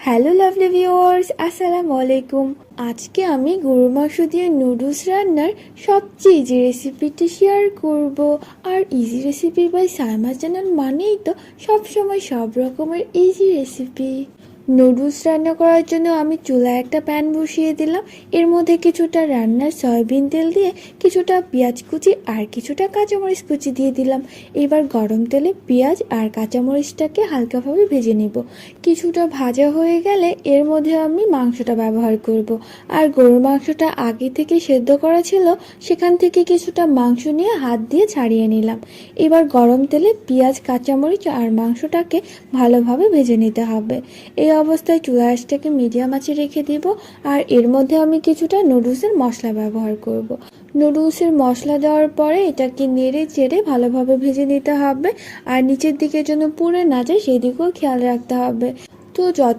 Hello lovely viewers, আসসালামু আলাইকুম। আজকে আমি গরুর মাংস দিয়ে নুডলস রান্নার সবচেয়ে ইজি রেসিপিটি শেয়ার করব। আর easy recipe by Saima channel মানেই তো সবসময় সব রকমের ইজি রেসিপি। নুডলস রান্না করার জন্য আমি চুলায় একটা প্যান বসিয়ে দিলাম। এর মধ্যে কিছুটা রান্নার সয়াবিন তেল দিয়ে কিছুটা পেঁয়াজ কুচি আর কিছুটা কাঁচামরিচ কুচি দিয়ে দিলাম। এবার গরম তেলে পেঁয়াজ আর কাঁচামরিচটাকে হালকাভাবে ভেজে নেব। কিছুটা ভাজা হয়ে গেলে এর মধ্যে আমি মাংসটা ব্যবহার করব। আর গরুর মাংসটা আগে থেকে সেদ্ধ করা ছিল, সেখান থেকে কিছুটা মাংস নিয়ে হাত দিয়ে ছাড়িয়ে নিলাম। এবার গরম তেলে পেঁয়াজ, কাঁচামরিচ আর মাংসটাকে ভালোভাবে ভেজে নিতে হবে। এই অবস্থায় চুলা আঁচটাকে মিডিয়াম আঁচে রেখে দেব। আর এর মধ্যে আমি কিছুটা নুডলসের মশলা ব্যবহার করব। নুডলসের মশলা দেওয়ার পরে এটাকে নেড়ে চেড়ে ভালোভাবে ভেজে নিতে হবে। আর নিচের দিকে যেন পুড়ে না যায় সেই দিকেও খেয়াল রাখতে হবে। তো যত